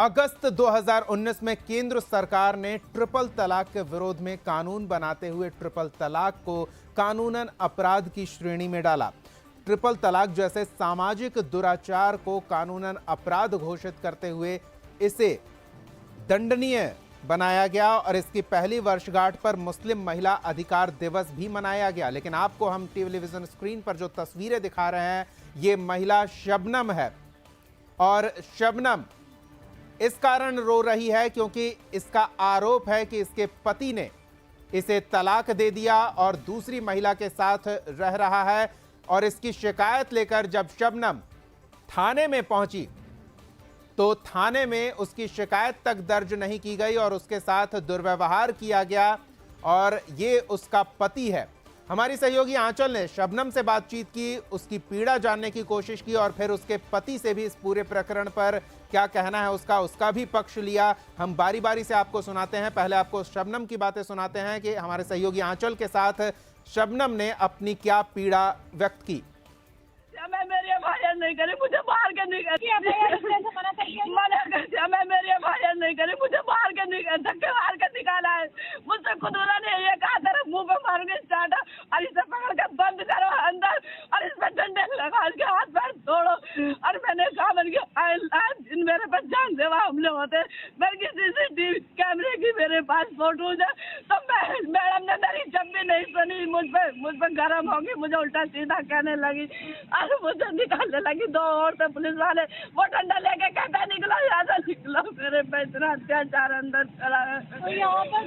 अगस्त 2019 में केंद्र सरकार ने ट्रिपल तलाक के विरोध में कानून बनाते हुए ट्रिपल तलाक को कानूनन अपराध की श्रेणी में डाला। ट्रिपल तलाक जैसे सामाजिक दुराचार को कानूनन अपराध घोषित करते हुए इसे दंडनीय बनाया गया और इसकी पहली वर्षगांठ पर मुस्लिम महिला अधिकार दिवस भी मनाया गया। लेकिन आपको हम टेलीविजन स्क्रीन पर जो तस्वीरें दिखा रहे हैं, ये महिला शबनम है और शबनम इस कारण रो रही है क्योंकि इसका आरोप है कि इसके पति ने इसे तलाक दे दिया और दूसरी महिला के साथ रह रहा है। और इसकी शिकायत लेकर जब शबनम थाने में पहुंची तो थाने में उसकी शिकायत तक दर्ज नहीं की गई और उसके साथ दुर्व्यवहार किया गया और ये उसका पति है। हमारी सहयोगी आंचल ने शबनम से बातचीत की, उसकी पीड़ा जानने की कोशिश की और फिर उसके पति से भी इस पूरे प्रकरण पर क्या कहना है उसका भी पक्ष लिया। हम बारी बारी से आपको सुनाते हैं। पहले आपको शबनम की बातें सुनाते हैं कि हमारे सहयोगी आंचल के साथ शबनम ने अपनी क्या पीड़ा व्यक्त की। मैं मेरे भाई नहीं करे, मुझे बाहर के नहीं करे, मैं मेरे भाई नहीं करे, मुझे बाहर के नहीं धक्के मार के निकाला है। मुझसे खुद उन्होंने ये कहा तेरे मुंह पे मारूंगी स्टार्ट और इसे पकड़ के बंद करो अंदर और इसमें डंडे लगा, इसके हाथ पैर तोड़ो। और मैंने कहा मेरे पर जानलेवा हमले होते, मेरे सीसीटीवी कैमरे की मेरे पास फोटो है। तो मैडम ने मेरी जब भी नहीं सुनी, मुझ पे गर्म होगी, मुझे उल्टा सीधा कहने लगी और मुझे निकालने लगी। दो औरतें पुलिस वाले वो डंडा लेके कहते निकलो, यहाँ से निकलो। मेरे पे इतना अत्याचार अंदर चला है। तो यहाँ पर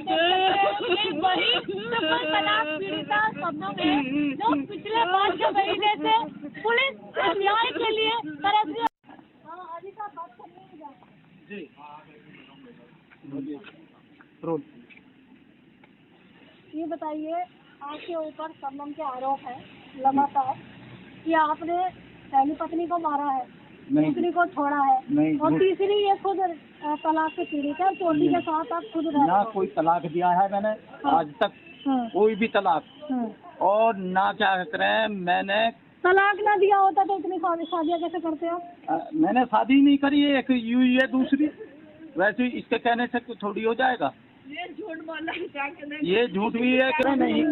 वही ट्रिपल तलाक पीड़िता शबनम है जो पिछले 5 महीने से पुलिस न्याय के लिए तरस रही है। ये बताइए, आपके ऊपर शबनम के आरोप है लगातार कि आपने पहली पत्नी को मारा है, दूसरी को छोड़ा है और तीसरी ये खुद तलाक से पीड़ित है। चोटी के साथ आप खुद ना कोई तलाक दिया है मैंने आज तक, कोई भी तलाक और ना क्या कहते हैं, मैंने तलाक ना दिया होता तो इतनी शादियाँ कैसे करते आप? मैंने शादी नहीं करी है, एक ये दूसरी, वैसे इसके कहने से थोड़ी हो जाएगा। ये झूठ बोल रहा है, ये झूठ भी है कि नहीं?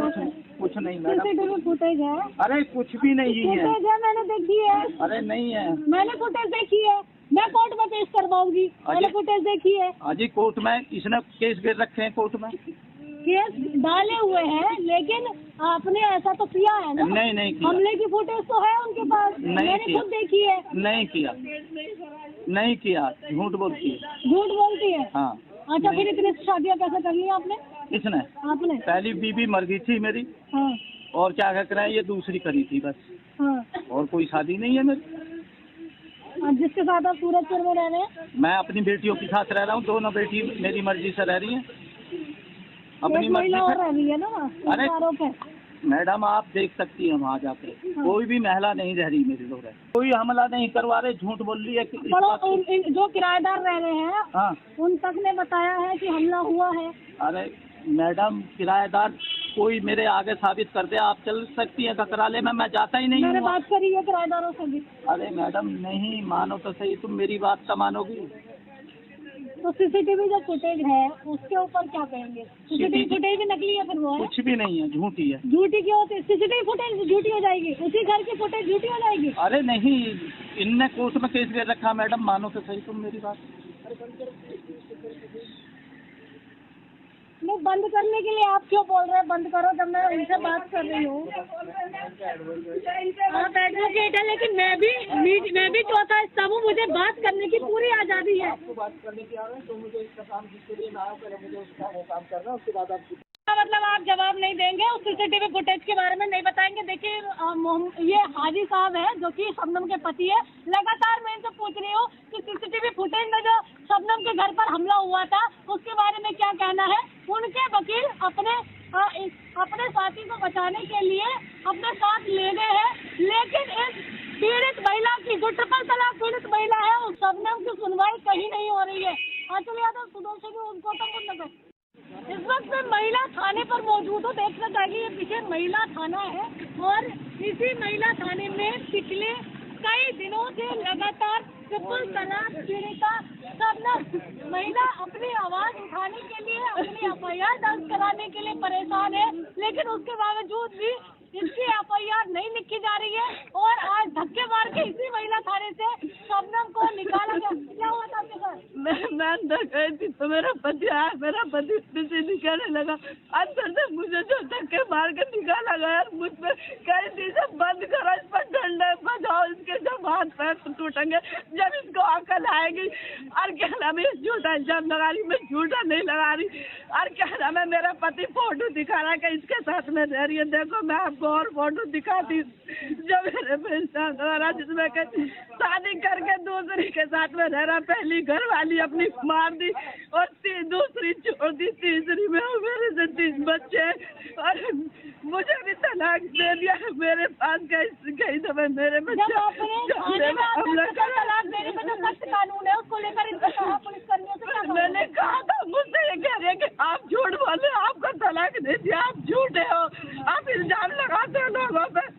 कुछ नहीं मैडम, सीसीटीवी फुटेज है। अरे कुछ भी नहीं है। फुटेज है, मैंने देखी है। अरे नहीं है, मैंने फुटेज देखी है, मैं कोर्ट में पेश करवाऊंगी। मैंने फुटेज देखी है। अजी कोर्ट में इसने केस गिर रखे हैं, कोर्ट में केस डाले हुए हैं, लेकिन आपने ऐसा तो किया है ना? नहीं किया। हमले की फुटेज तो है उनके पास, मैंने खुद देखी है। नहीं किया, झूठ बोलती है। हाँ। अच्छा, फिर इतनी शादियाँ कैसे कर ली आपने? किसने? आपने। पहली बीवी मर गई थी मेरी। हाँ। और क्या कहते हैं, ये दूसरी करी थी बस। हाँ। और कोई शादी नहीं है मेरी। जिसके साथ आप सूरजपुर में रह रहे हैं? मैं अपनी बेटियों के साथ रह रहा हूँ, दोनों बेटी मेरी मर्जी से रह रही हैं, अपनी मर्जी से रह रही है ना। अरे आरोप है मैडम, आप देख सकती हैं वहाँ जाके। कोई भी महिला नहीं रह रही मेरे लोग, कोई हमला नहीं करवा रहे, झूठ बोल रही है कि जो किराएदार रह रहे हैं। हाँ। उन तक ने बताया है कि हमला हुआ है। अरे मैडम, किराएदार कोई मेरे आगे साबित कर दे, आप चल सकती हैं ककराले में, मैं जाता ही नहीं। मैंने बात करी है किराएदारों से भी। अरे मैडम नहीं मानो तो सही, तुम मेरी बात तो मानोगी। तो सीसीटीवी जो फुटेज है उसके ऊपर क्या कहेंगे? सीसीटीवी फुटेज भी नकली है, फिर वो है? कुछ भी नहीं है, झूठी है। झूठी क्यों होती है? सीसीटीवी फुटेज झूठी हो जाएगी, उसी घर की फुटेज झूठी हो जाएगी? अरे नहीं, इनने कोर्ट में केस दे रखा मैडम, मानो तो सही तुम मेरी बात। नहीं, बंद करने के लिए आप क्यों बोल रहे हैं? बंद करो, जब मैं इनसे बात कर रही हूँ। आप एडवोकेट है, लेकिन मैं भी चौथा हिस्सा हूँ, मुझे बात करने की पूरी आज़ादी है। आपको बात करने की आवे तो मुझे इसका काम जिसके लिए मैं आया पहले मुझे उसका वो काम करना है, उसके बाद आप मतलब आप जवाब नहीं देंगे, उस सीसीटीवी फुटेज के बारे में नहीं बताएंगे। देखिए, ये हाजी साहब है जो कि शबनम के पति है। लगातार मैं इनसे पूछ रही हूँ कि सीसीटीवी फुटेज में जो शबनम के घर पर हमला हुआ था उसके बारे में क्या कहना है। उनके वकील अपने साथी को बचाने के लिए अपने साथ ले गए हैं, लेकिन इस पीड़ित महिला की, जो ट्रिपल तलाक पीड़ित महिला है, उस शबनम की सुनवाई कहीं नहीं हो रही है। आंचल यादव, सुदर्शन, उनको तो इस वक्त मैं महिला थाने पर मौजूद हूँ। देख सकते हैं ये पीछे महिला थाना है और इसी महिला थाने में पिछले कई दिनों से लगातार ट्रिपल तलाक पीड़िता शबनम महिला अपनी आवाज उठाने के लिए, अपनी एफआईआर दर्ज कराने के लिए परेशान है, लेकिन उसके बावजूद भी इसकी एफआईआर नहीं लिखी जा रही है। और आज धक्के मार के इसी महिला थाने से शबनम को निकाला गया। क्या हुआ था आपके साथ? मैं अंदर गई थी तो मेरा पति आया, मेरा पति पीछे निकलने लगा। अंदर से मुझे जो धक्के मार के निकाला गया, मुझ पर कह दी सब बंद करो, इस पर डंडे बजाओ, इसके जब हाथ पैर टूटेंगे, जब इसको अकल आएगी। और क्या नाम है, झूठा इल्जाम लगा रही, मैं झूठा नहीं लगा रही। और क्या नाम है, मेरा पति फोटो दिखा रहा है कि इसके साथ में रह रही है। देखो मैं आपको और फोटो दिखाती, जो मेरे पेशेंट द्वारा जिसमें शादी करके दूसरी के साथ में रह रहा। पहली घर वाली अपनी मार दी और दूसरी छोड़ दी, तीसरी में मेरे से 3 बच्चे। और मुझे भी तलाक दे दिया। मेरे पास कहीं दफे मेरे बच्चे तलाक देने में जो सख्त कानून है उसको लेकर पुलिस कर्मियों से क्या? मैंने कहा था, मुझसे ये कह रहे हैं कि आप झूठ बोले, आपको तलाक दे दिया, आप झूठे हो, आप इल्जाम लगाते हो लोगों पे।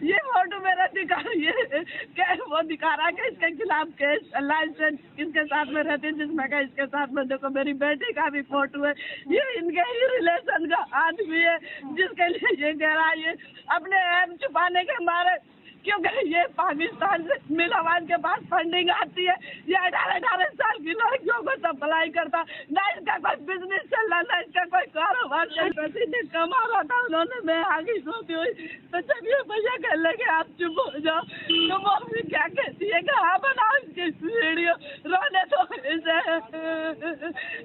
ये फोटो मेरा दिखा, ये वो दिखा रहा है कि इसके खिलाफ केस लाइसेंस इसके साथ में रहती है, जिसमें का इसके साथ में देखो मेरी बेटी का भी फोटो है। ये इनके ही रिलेशन का आदमी है, जिसके लिए ये कह रहा है। ये अपने ऐप छुपाने के मारे, क्योंकि ये पाकिस्तान से मिलावाद के पास फंडिंग आती है। ये 18 साल की लड़कियों को सप्लाई करता, ना इसका कोई बिजनेस चल रहा, ना इसका कोई कारोबार चल रहा। कमा रहा था उन्होंने, मैं आगे सोती हुई तो जब ये भैया कह लगे आप चुप हो जाओ, तो वो भी क्या कहती है कि हाँ बनाओ इसकी वीडियो, रोने तो इसे।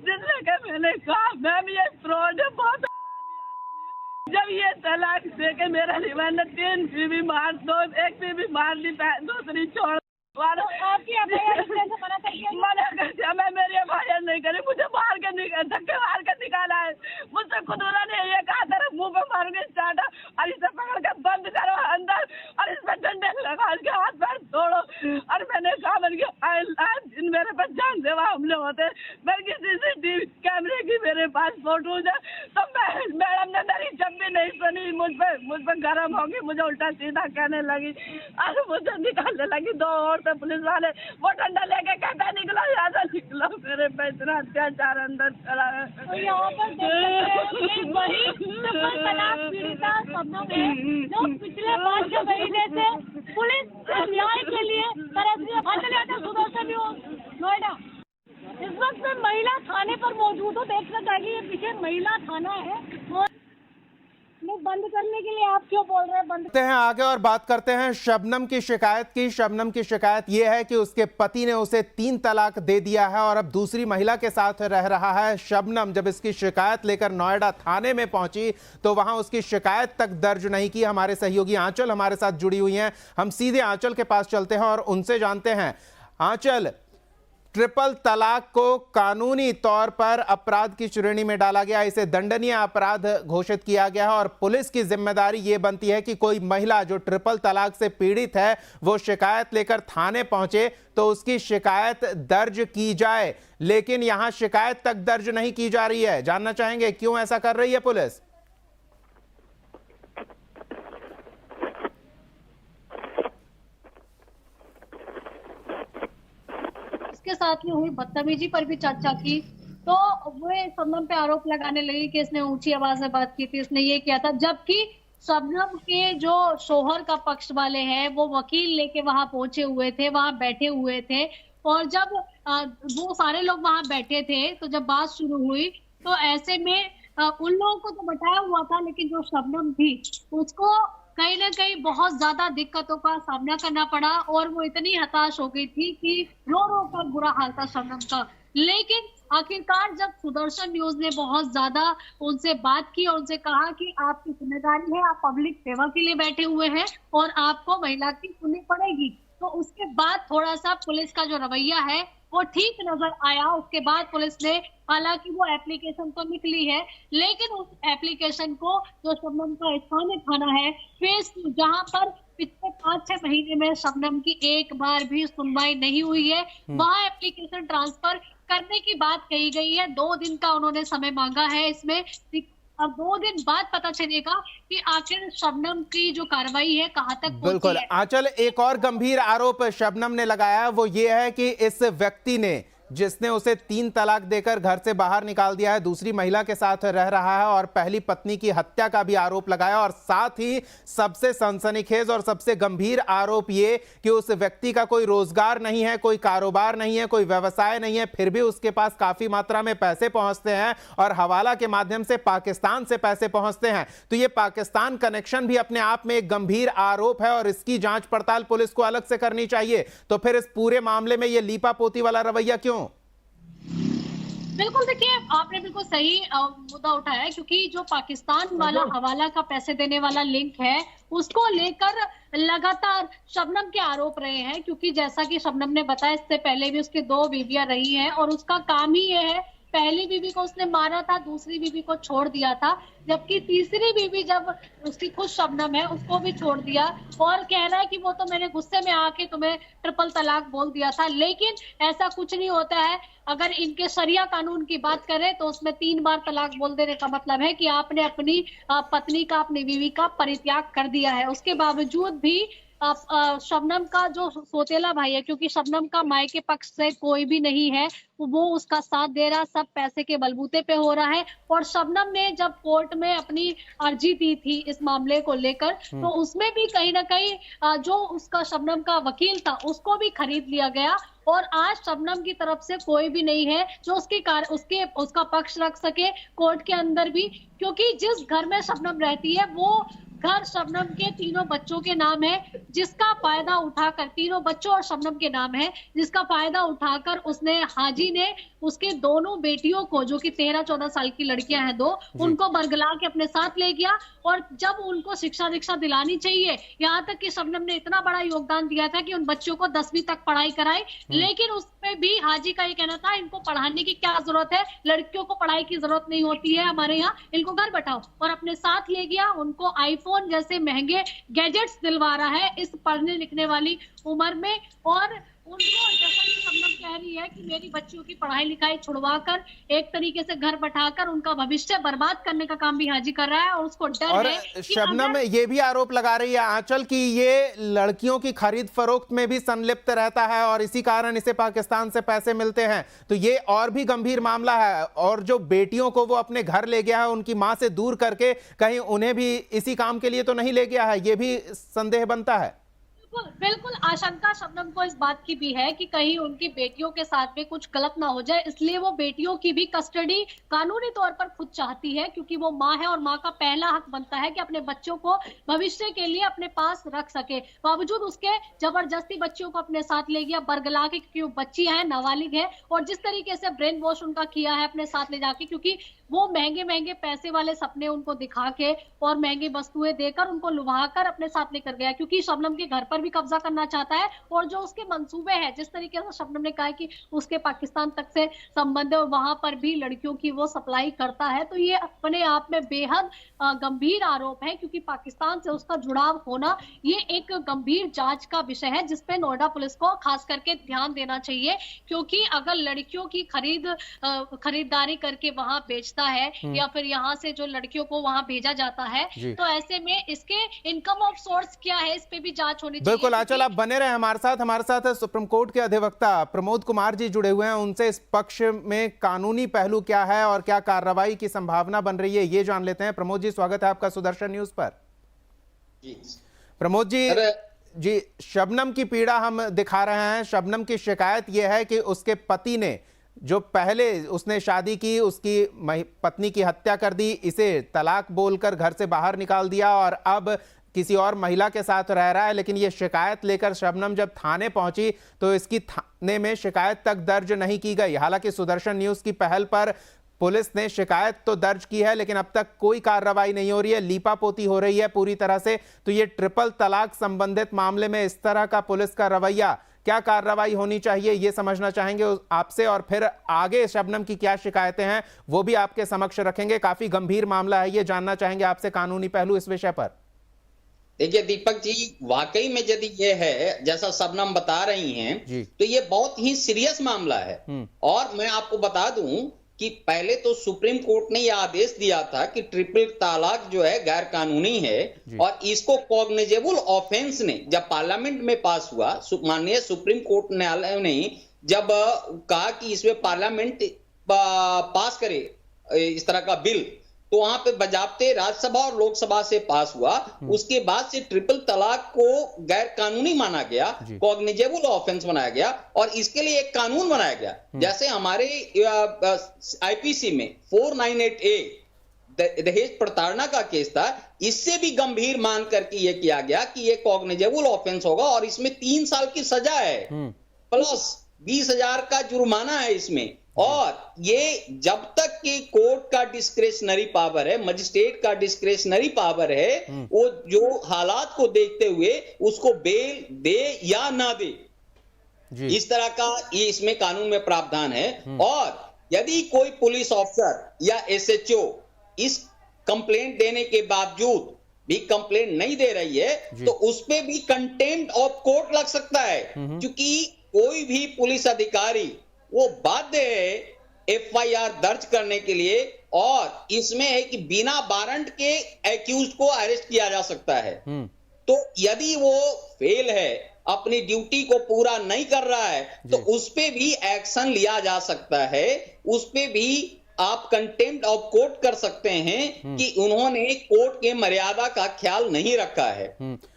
जिसने कि मैंने कहा मैम ये फ्रॉड है बहुत। जब ये तलाक दे के मेरा मैंने 3 बीवी मार दो, 1 बीवी मार दी, दूसरी छोड़। आपकी एफआईआर मना कर दिया। मैं मेरी एफआईआर नहीं करी, मुझे मार के धक्के मार के निकाला है। मुझसे खुद उन्होंने ये कहा था मुंह पे मारूंगी चाटा, और इसे पकड़ के बंद करो अंदर, और इस पर डंडे लगा, इसके हाथ पैर तोड़ो। और मैंने कहा दिन मेरे पर जानलेवा हमले होते। मेरे CCTV कैमरे की मेरे पास फोटोज है। तो मैडम ने मेरी जब भी नहीं सुनी, मुझ पर गर्म होगी, मुझे उल्टा सीधा कहने लगी और मुझे निकालने लगी। 2 और पुलिस वाले वो डंडा लेके कहते निकलो, यहाँ से निकलो। मेरे पे इतना अत्याचार अंदर चला है। तो यहाँ पर वही ट्रिपल तलाक पीड़िता शबनम है, जो पिछले 5 महीने से पुलिस न्याय के लिए तरस रही है। सुदर्शन न्यूज़ नोएडा। इस वक्त मैं महिला थाने पर मौजूद हूँ। देखना चाहिए ये पीछे महिला थाना है। और बंद करने के लिए आप क्यों बोल रहे हैं? बंद करते हैं आगे और बात करते हैं शबनम की शिकायत की। शबनम की शिकायत यह है कि उसके पति ने उसे 3 तलाक दे दिया है और अब दूसरी महिला के साथ रह रहा है। शबनम जब इसकी शिकायत लेकर नोएडा थाने में पहुंची तो वहां उसकी शिकायत तक दर्ज नहीं की। हमारे सहयोगी आंचल हमारे साथ जुड़ी हुई हैं, हम सीधे आंचल के पास चलते हैं और उनसे जानते हैं। आंचल, ट्रिपल तलाक को कानूनी तौर पर अपराध की श्रेणी में डाला गया, इसे दंडनीय अपराध घोषित किया गया है और पुलिस की जिम्मेदारी यह बनती है कि कोई महिला जो ट्रिपल तलाक से पीड़ित है वो शिकायत लेकर थाने पहुंचे तो उसकी शिकायत दर्ज की जाए, लेकिन यहां शिकायत तक दर्ज नहीं की जा रही है। जानना चाहेंगे क्यों ऐसा कर रही है पुलिस? के साथ में हुई बदतमीजी पर भी चर्चा की तो वो शबनम पे आरोप लगाने लगी कि इसने ऊंची आवाज में बात की थी, इसने ये किया था। जबकि शबनम के जो शोहर का पक्ष वाले हैं वो वकील लेके वहां पहुंचे हुए थे, वहां बैठे हुए थे। और जब वो सारे लोग वहां बैठे थे तो जब बात शुरू हुई तो ऐसे में उन लोगों को तो बताया हुआ था, लेकिन जो शबनम थी उसको कहीं ना कहीं बहुत ज्यादा दिक्कतों का सामना करना पड़ा और वो इतनी हताश हो गई थी कि रो रो कर बुरा हाल था शबनम का। लेकिन आखिरकार जब सुदर्शन न्यूज ने बहुत ज्यादा उनसे बात की और उनसे कहा कि आपकी जिम्मेदारी है, आप पब्लिक सेवा के लिए बैठे हुए हैं और आपको महिला की सुननी पड़ेगी, तो उसके बाद थोड़ा सा पुलिस का जो रवैया है वो ठीक नजर आया। उसके बाद पुलिस ने, हालांकि वो एप्लीकेशन तो निकली है, लेकिन उस एप्लीकेशन को जो शबनम का स्थानीय थाना है फेस, जहां पर पिछले 5-6 महीने में शबनम की एक बार भी सुनवाई नहीं हुई है, वहां एप्लीकेशन ट्रांसफर करने की बात कही गई है। 2 दिन का उन्होंने समय मांगा है इसमें। अब 2 दिन बाद पता चलेगा कि आखिर शबनम की जो कार्रवाई है कहां तक पहुंची है। बिल्कुल आंचल, एक और गंभीर आरोप शबनम ने लगाया वो ये है कि इस व्यक्ति ने जिसने उसे 3 तलाक देकर घर से बाहर निकाल दिया है, दूसरी महिला के साथ रह रहा है और पहली पत्नी की हत्या का भी आरोप लगाया। और साथ ही सबसे सनसनीखेज और सबसे गंभीर आरोप ये कि उस व्यक्ति का कोई रोजगार नहीं है, कोई कारोबार नहीं है, कोई व्यवसाय नहीं है, फिर भी उसके पास काफी मात्रा में पैसे पहुंचते हैं और हवाला के माध्यम से पाकिस्तान से पैसे पहुंचते हैं। तो ये पाकिस्तान कनेक्शन भी अपने आप में एक गंभीर आरोप है और इसकी जांच पड़ताल पुलिस को अलग से करनी चाहिए। तो फिर इस पूरे मामले में ये लीपापोती वाला रवैया क्यों? बिल्कुल, देखिए आपने बिल्कुल सही मुद्दा उठाया है, क्योंकि जो पाकिस्तान वाला हवाला का पैसे देने वाला लिंक है उसको लेकर लगातार शबनम के आरोप रहे हैं। क्योंकि जैसा कि शबनम ने बताया, इससे पहले भी उसकी 2 बीवियां रही हैं और उसका काम ही ये है, पहली बीवी को उसने मारा था, दूसरी बीवी को छोड़ दिया था, जबकि तीसरी बीवी जब उसकी खुद शबनम है उसको भी छोड़ दिया और कह रहा है कि वो तो मैंने गुस्से में आके तुम्हें ट्रिपल तलाक बोल दिया था। लेकिन ऐसा कुछ नहीं होता है। अगर इनके शरिया कानून की बात करें तो उसमें 3 बार तलाक बोल देने का मतलब है कि आपने अपनी पत्नी का, अपनी बीवी का परित्याग कर दिया है। उसके बावजूद भी शबनम का जो सौतेला भाई है, क्योंकि शबनम का मायके पक्ष से कोई भी नहीं है, वो उसका साथ दे रहा, सब पैसे के बलबूते पे हो रहा है। और शबनम ने जब कोर्ट में अपनी अर्जी दी थी इस मामले को लेकर, तो उसमें भी कहीं ना कहीं जो उसका शबनम का वकील था उसको भी खरीद लिया गया। और आज शबनम की तरफ से कोई भी नहीं है जो उसका पक्ष रख सके कोर्ट के अंदर भी, क्योंकि जिस घर में शबनम रहती है वो घर शबनम के 3 बच्चों के नाम है, जिसका फायदा उठाकर 3 बच्चों और शबनम के नाम है, जिसका फायदा उठाकर उसने हाजी ने उसके दोनों बेटियों को, जो कि 13-14 साल की लड़कियां हैं 2, उनको बरगला के अपने साथ ले गया। और जब उनको शिक्षा दिलानी चाहिए, यहाँ तक कि शबनम ने इतना बड़ा योगदान दिया था कि उन बच्चों को 10वीं तक पढ़ाई कराई, लेकिन उसमें भी हाजी का ये कहना था इनको पढ़ाने की क्या जरूरत है, लड़कियों को पढ़ाई की जरूरत नहीं होती है हमारे यहाँ, इनको घर बैठाओ। और अपने साथ ले गया, उनको आईफोन जैसे महंगे गैजेट्स दिलवा रहा है इस पढ़ने लिखने वाली उम्र में। और उनको, जैसा कि शबनम कह रही है कि मेरी बच्चियों की पढ़ाई लिखाई छुड़वाकर एक तरीके से घर बैठाकर उनका भविष्य बर्बाद करने का काम भी हाजी कर रहा है। और उसको डर और है। शबनम ये भी आरोप लगा रही है आंचल की ये लड़कियों की खरीद फरोख्त में भी संलिप्त रहता है और इसी कारण इसे पाकिस्तान से पैसे मिलते हैं। तो ये और भी गंभीर मामला है। और जो बेटियों को वो अपने घर ले गया है उनकी मां से दूर करके, कहीं उन्हें भी इसी काम के लिए तो नहीं ले गया है, ये भी संदेह बनता है। बिल्कुल आशंका शबनम को इस बात की भी है कि कहीं उनकी बेटियों के साथ में कुछ गलत ना हो जाए, इसलिए वो बेटियों की भी कस्टडी कानूनी तौर पर खुद चाहती है, क्योंकि वो माँ है और माँ का पहला हक बनता है कि अपने बच्चों को भविष्य के लिए अपने पास रख सके। बावजूद उसके जबरदस्ती बच्चियों को अपने साथ ले गया, बरगला के, क्योंकि वो बच्ची है, नाबालिग है, और जिस तरीके से ब्रेन वॉश उनका किया है अपने साथ ले जाके, क्योंकि वो महंगे महंगे पैसे वाले सपने उनको दिखा के और महंगी वस्तुएं देकर उनको लुभा कर अपने साथ लेकर गया, क्योंकि शबनम के घर पर भी कब्जा करना चाहता है। और जो उसके मंसूबे हैं, जिस तरीके से शबनम ने कहा कि उसके पाकिस्तान तक से संबंध है और वहां पर भी लड़कियों की वो सप्लाई करता है, तो ये अपने आप में बेहद गंभीर आरोप है, क्योंकि पाकिस्तान से उसका जुड़ाव होना ये एक गंभीर जांच का विषय है, जिसपे नोएडा पुलिस को खास करके ध्यान देना चाहिए। क्योंकि अगर लड़कियों की खरीदारी करके वहां बेचता है या फिर यहाँ से जो लड़कियों को वहां भेजा जाता है, तो ऐसे में इसके इनकम ऑफ सोर्स क्या है, इस पे भी जांच होनी चाहिए। बिल्कुल आंचल, आप बने रहे हमारे साथ है सुप्रीम कोर्ट के अधिवक्ता प्रमोद कुमार जी जुड़े हुए हैं। उनसे इस पक्ष में कानूनी पहलू क्या है और क्या कार्रवाई की संभावना बन रही है, ये जान लेते हैं। प्रमोद जी, स्वागत है आपका सुदर्शन न्यूज पर। प्रमोद जी, शबनम की पीड़ा हम दिखा रहे हैं। शबनम की शिकायत यह है कि उसके पति ने, जो पहले उसने शादी की, उसकी पत्नी की हत्या कर दी, इसे तलाक बोलकर घर से बाहर निकाल दिया और अब किसी और महिला के साथ रह रहा है। लेकिन ये शिकायत लेकर शबनम जब थाने पहुंची तो इसकी थाने में शिकायत तक दर्ज नहीं की गई। हालांकि सुदर्शन न्यूज की पहल पर पुलिस ने शिकायत तो दर्ज की है, लेकिन अब तक कोई कार्रवाई नहीं हो रही है, लीपापोती हो रही है पूरी तरह से। तो ये ट्रिपल तलाक संबंधित मामले में इस तरह का पुलिस का रवैया, क्या कार्रवाई होनी चाहिए, ये समझना चाहेंगे आपसे। और फिर आगे शबनम की क्या शिकायतें हैं वो भी आपके समक्ष रखेंगे। काफी गंभीर मामला है, ये जानना चाहेंगे आपसे कानूनी पहलू इस विषय पर। देखिए दीपक जी, वाकई में यदि ये है जैसा शबनम बता रही हैं, तो ये बहुत ही सीरियस मामला है। और मैं आपको बता दूं कि पहले तो सुप्रीम कोर्ट ने यह आदेश दिया था कि ट्रिपल तलाक जो है गैर कानूनी है और इसको कॉग्निजेबल ऑफेंस ने जब पार्लियामेंट में पास हुआ, माननीय सुप्रीम कोर्ट न्यायालय ने जब कहा कि इसमें पार्लियामेंट पास करे इस तरह का बिल, तो वहां पे बजाबते राज्यसभा और लोकसभा से पास हुआ। उसके बाद से ट्रिपल तलाक को गैर कानूनी माना गया, कॉग्निजेबल ऑफेंस बनाया गया और इसके लिए एक कानून बनाया गया। जैसे हमारे आईपीसी में 498A दहेज प्रताड़ना का केस था, इससे भी गंभीर मान करके यह किया गया कि यह कॉग्निजेबल ऑफेंस होगा और इसमें 3 साल की सजा है प्लस 20,000 का जुर्माना है इसमें। और ये जब तक कि कोर्ट का डिस्क्रेशनरी पावर है, मजिस्ट्रेट का डिस्क्रेशनरी पावर है, वो जो हालात को देखते हुए उसको बेल दे या ना दे, इस तरह का ये इसमें कानून में प्रावधान है। और यदि कोई पुलिस ऑफिसर या एसएचओ इस कंप्लेंट देने के बावजूद भी कंप्लेंट नहीं दे रही है, तो उस पे भी कंटेम्प्ट ऑफ कोर्ट लग सकता है, क्योंकि कोई भी पुलिस अधिकारी वो बाध्य है एफआईआर दर्ज करने के लिए, और इसमें है कि बिना वारंट के एक्यूज्ड को अरेस्ट किया जा सकता है। तो यदि वो फेल है, अपनी ड्यूटी को पूरा नहीं कर रहा है, तो उस पे भी एक्शन लिया जा सकता है, उस पे भी आप कंटेम्प्ट ऑफ कोर्ट कर सकते हैं कि उन्होंने कोर्ट के मर्यादा का ख्याल नहीं रखा है।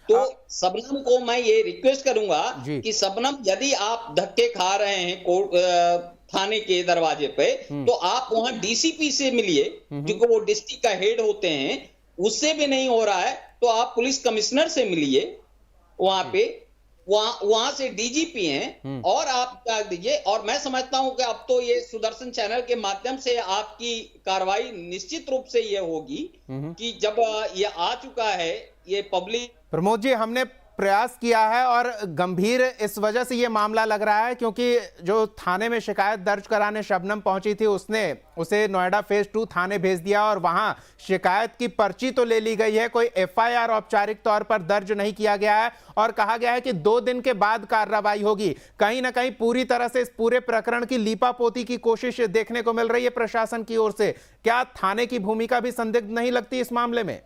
तो शबनम को मैं ये रिक्वेस्ट करूंगा कि शबनम, यदि आप धक्के खा रहे हैं कोर्ट थाने के दरवाजे पे, तो आप वहां डीसीपी से मिलिए, क्योंकि वो डिस्ट्रिक्ट का हेड होते हैं। उससे भी नहीं हो रहा है तो आप पुलिस कमिश्नर से मिलिए, वहां पे वहां से डीजीपी हैं, और आप क्या दीजिए। और मैं समझता हूं कि अब तो ये सुदर्शन चैनल के माध्यम से आपकी कार्रवाई निश्चित रूप से ये होगी कि जब ये आ चुका है ये पब्लिक। प्रमोद जी, हमने प्रयास किया है और गंभीर इस वजह से ये मामला लग रहा है क्योंकि जो थाने में शिकायत दर्ज कराने शबनम पहुंची थी, उसने उसे नोएडा फेज 2 थाने भेज दिया और वहां शिकायत की पर्ची तो ले ली गई है, कोई एफआईआर औपचारिक तौर पर दर्ज नहीं किया गया है और कहा गया है कि 2 दिन के बाद कार्रवाई होगी। कहीं ना कहीं पूरी तरह से इस पूरे प्रकरण की लीपापोती की कोशिश देखने को मिल रही है प्रशासन की ओर से। क्या थाने की भूमिका भी संदिग्ध नहीं लगती इस मामले में?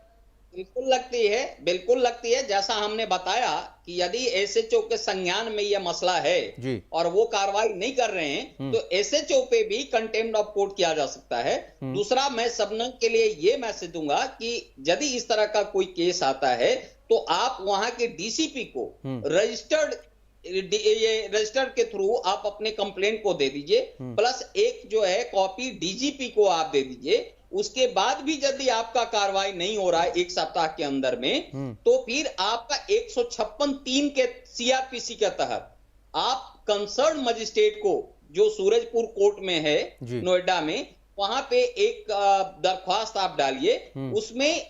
बिल्कुल लगती है, बिल्कुल लगती है। जैसा हमने बताया कि यदि एसएचओ के संज्ञान में यह मसला है और वो कार्रवाई नहीं कर रहे हैं, तो एसएचओ पे भी कंटेम्प्ट ऑफ कोर्ट किया जा सकता है। दूसरा, मैं शबनम के लिए ये मैसेज दूंगा कि यदि इस तरह का कोई केस आता है तो आप वहां के डीसीपी को रजिस्टर्ड के थ्रू आप अपने कंप्लेंट को दे दीजिए, प्लस एक जो है कॉपी डीजीपी को आप दे दीजिए। उसके बाद भी यदि आपका कार्रवाई नहीं हो रहा है 1 सप्ताह के अंदर में, तो फिर आपका 156(3) के सीआरपीसी के तहत आप कंसर्न मजिस्ट्रेट को, जो सूरजपुर कोर्ट में है नोएडा में, वहां पे एक दरख्वास्त आप डालिए। उसमें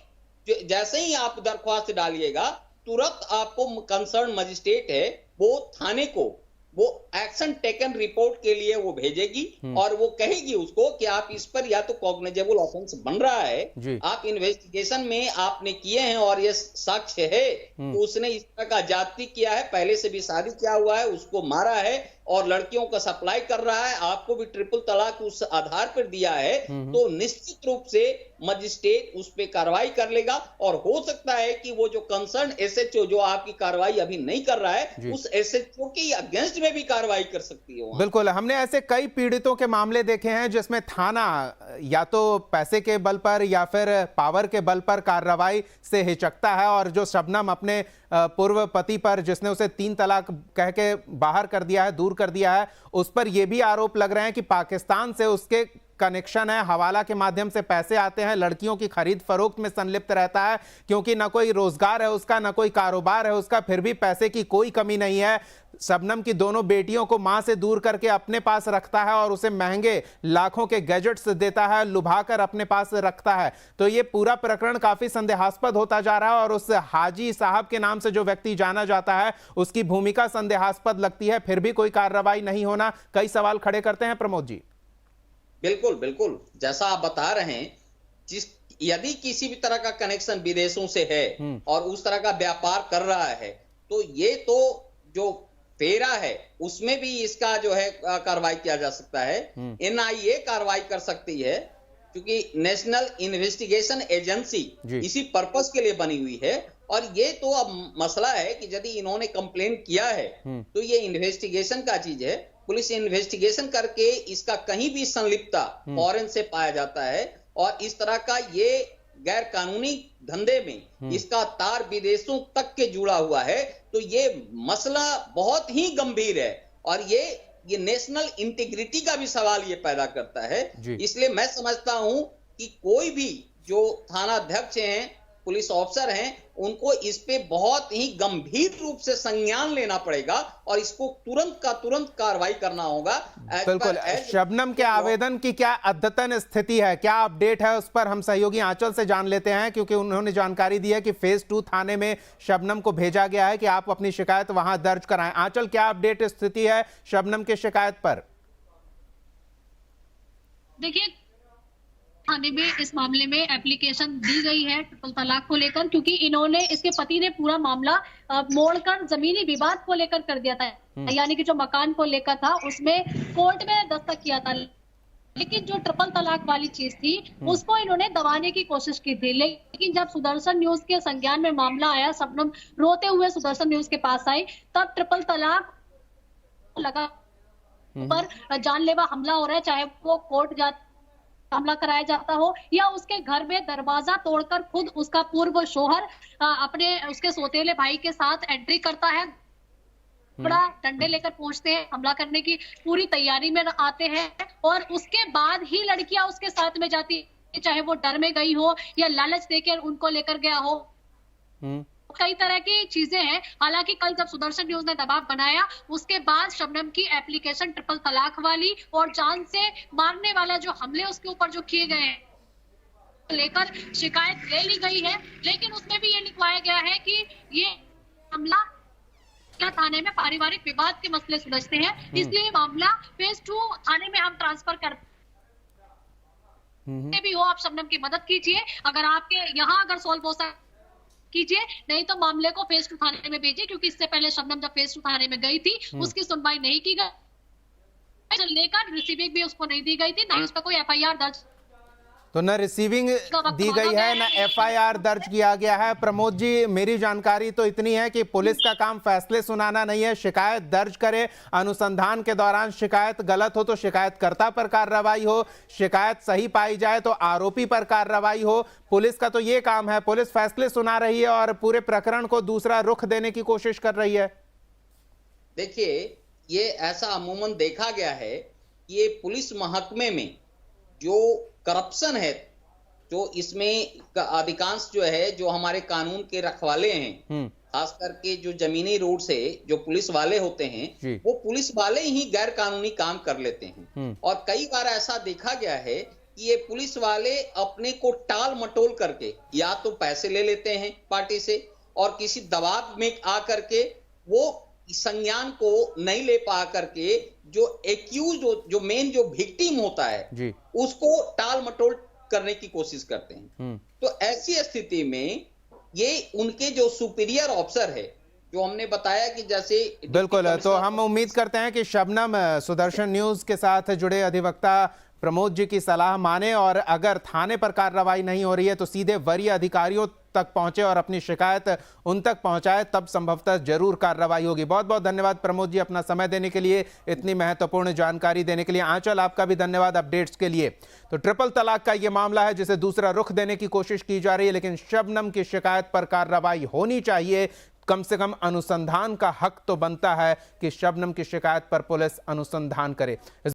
जैसे ही आप दरख्वास्त डालिएगा, तुरंत आपको कंसर्न मजिस्ट्रेट है वो थाने को वो एक्शन टेकन रिपोर्ट के लिए वो भेजेगी और वो कहेगी उसको कि आप इस पर या तो कॉग्निजेबल ऑफेंस बन रहा है, आप इन्वेस्टिगेशन में आपने किए हैं और ये साक्ष्य है कि उसने इस तरह का जाति किया है, पहले से भी शादी किया हुआ है, उसको मारा है और लड़कियों का सप्लाई कर रहा है, आपको भी ट्रिपल तलाक उस आधार पर दिया है, तो निश्चित रूप से मजिस्ट्रेट उस पर कार्रवाई कर लेगा। और हो सकता है कि वो जो कंसर्न एसएचओ जो आपकी कार्रवाई अभी नहीं कर रहा है, उस एसएचओ के अगेंस्ट में भी कार्रवाई कर सकती है। बिल्कुल, हमने ऐसे कई पीड़ितों के मामले देखे हैं जिसमें थाना या तो पैसे के बल पर या फिर पावर के बल पर कार्रवाई से हिचकता है, और जो शबनम अपने पूर्व पति पर, जिसने उसे 3 तलाक कह के बाहर कर दिया है, दूर कर दिया है, उस पर यह भी आरोप लग रहे हैं कि पाकिस्तान से उसके कनेक्शन है, हवाला के माध्यम से पैसे आते हैं, लड़कियों की खरीद फरोख्त में संलिप्त रहता है, क्योंकि ना कोई रोजगार है उसका, ना कोई कारोबार है उसका, फिर भी पैसे की कोई कमी नहीं है। शबनम की दोनों बेटियों को मां से दूर करके अपने पास रखता है और उसे महंगे लाखों के गैजेट्स देता है, लुभाकर अपने पास रखता है। तो ये पूरा प्रकरण काफी संदेहास्पद होता जा रहा है और उस हाजी साहब के नाम से जो व्यक्ति जाना जाता है उसकी भूमिका संदेहास्पद लगती है, फिर भी कोई कार्रवाई नहीं होना कई सवाल खड़े करते हैं। प्रमोद जी, बिल्कुल बिल्कुल, जैसा आप बता रहे हैं, यदि किसी भी तरह का कनेक्शन विदेशों से है और उस तरह का व्यापार कर रहा है, तो ये तो जो फेरा है उसमें भी इसका जो है कार्रवाई किया जा सकता है। एनआईए कार्रवाई कर सकती है, क्योंकि नेशनल इन्वेस्टिगेशन एजेंसी इसी पर्पस के लिए बनी हुई है। और ये तो अब मसला है कि यदि इन्होंने कंप्लेन किया है तो ये इन्वेस्टिगेशन का चीज है। पुलिस इन्वेस्टिगेशन करके इसका कहीं भी संलिप्तता फौरन से पाया जाता है और इस तरह का ये गैर कानूनी धंधे में इसका तार विदेशों तक के जुड़ा हुआ है, तो ये मसला बहुत ही गंभीर है और ये नेशनल इंटीग्रिटी का भी सवाल ये पैदा करता है। इसलिए मैं समझता हूं कि कोई भी जो थाना अध्यक्ष हैं, पुलिस ऑफिसर हैं, उनको इस पे बहुत ही गंभीर रूप से संज्ञान लेना पड़ेगा और इसको तुरंत का तुरंत कार्रवाई करना होगा। बिल्कुल। शबनम के आवेदन की क्या अद्यतन स्थिति है, क्या अपडेट है, उस पर हम सहयोगी आंचल से जान लेते हैं, क्योंकि उन्होंने जानकारी दी है कि फेज 2 थाने में शबनम को भेजा गया है कि आप अपनी शिकायत वहां दर्ज कराएं। आंचल, क्या अपडेट स्थिति है शबनम के शिकायत पर? देखिए, थाने में इस मामले में एप्लीकेशन दी गई है ट्रिपल तलाक को लेकर, क्योंकि इन्होंने, इसके पति ने पूरा मामला मोड़कर जमीनी विवाद को लेकर कर दिया था, यानी कि जो मकान को लेकर था उसमें कोर्ट में दस्तक किया था, लेकिन जो ट्रिपल तलाक वाली चीज थी उसको इन्होंने दबाने की कोशिश की थी। लेकिन जब सुदर्शन न्यूज के संज्ञान में मामला आया, शबनम रोते हुए सुदर्शन न्यूज के पास आई, तब ट्रिपल तलाक लगा पर जानलेवा हमला हो रहा है, चाहे वो कोर्ट हमला कराया जाता हो या उसके घर में दरवाजा तोड़कर खुद उसका पूर्व शौहर अपने उसके सौतेले भाई के साथ एंट्री करता है, बड़ा डंडे लेकर पहुंचते हैं, हमला करने की पूरी तैयारी में आते हैं और उसके बाद ही लड़कियां उसके साथ में जाती, चाहे वो डर में गई हो या लालच देकर उनको लेकर गया हो। कई तरह की चीजें हैं। हालांकि कल जब सुदर्शन न्यूज ने दबाव बनाया, उसके बाद शबनम की एप्लीकेशन ट्रिपल तलाक वाली और जान से मारने वाला जो हमले उसके ऊपर जो किए गए हैं लेकर शिकायत ले ली गई है, लेकिन उसमें भी ये लिखवाया गया है कि ये हमला थाने में पारिवारिक विवाद के मसले सुलझते हैं, इसलिए मामला फेज 2 थाने में हम ट्रांसफर करते भी हो। आप शबनम की मदद कीजिए, अगर आपके यहाँ अगर सॉल्व हो सकता कीजिए, नहीं तो मामले को फेज 2 थाने में भेजिए, क्योंकि इससे पहले शबनम जब फेज 2 थाने में गई थी उसकी सुनवाई नहीं की गई, लेकर रिसीविंग भी उसको नहीं दी गई थी, ना उस पर कोई एफआईआर दर्ज, तो न रिसीविंग दी गई है न एफआईआर दर्ज किया गया है। प्रमोद जी, मेरी जानकारी तो इतनी है कि पुलिस का काम फैसले सुनाना नहीं है, शिकायत दर्ज करे, अनुसंधान के दौरान शिकायत गलत हो तो शिकायतकर्ता पर कार्रवाई हो, शिकायत सही पाई जाए तो आरोपी पर कार्रवाई हो। पुलिस का तो ये काम है, पुलिस फैसले सुना रही है और पूरे प्रकरण को दूसरा रुख देने की कोशिश कर रही है। देखिए, ये ऐसा अमूमन देखा गया है कि ये पुलिस महकमे में जो करप्शन है, जो इसमें अधिकांश जो है, जो हमारे कानून के रखवाले हैं, खास करके जो जमीनी रूट से जो पुलिस वाले होते हैं, वो पुलिस वाले ही गैर कानूनी काम कर लेते हैं। और कई बार ऐसा देखा गया है कि ये पुलिस वाले अपने को टाल मटोल करके या तो पैसे ले लेते हैं पार्टी से और किसी दबाव में आकर के वो संज्ञान को नहीं ले पा करके जो एक्यूज, जो मेन जो विक्टिम होता है उसको टाल मटोल करने की कोशिश करते हैं। तो ऐसी स्थिति में ये उनके जो सुपीरियर ऑफिसर है, जो हमने बताया कि जैसे बिल्कुल, तो हम उम्मीद करते हैं कि शबनम सुदर्शन न्यूज के साथ जुड़े अधिवक्ता प्रमोद जी की सलाह माने और अगर थाने पर कार्रवाई नहीं हो रही है तो सीधे वरीय अधिकारियों तक पहुंचे और अपनी शिकायत उन तक पहुंचाए, तब संभवतः जरूर कार्रवाई होगी। बहुत बहुत धन्यवाद प्रमोद जी अपना समय देने के लिए, इतनी महत्वपूर्ण जानकारी देने के लिए। आंचल, आपका भी धन्यवाद अपडेट्स के लिए। तो ट्रिपल तलाक का यह मामला है जिसे दूसरा रुख देने की कोशिश की जा रही है, लेकिन शबनम की शिकायत पर कार्रवाई होनी चाहिए। कम से कम अनुसंधान का हक तो बनता है कि शबनम की शिकायत पर पुलिस अनुसंधान करे।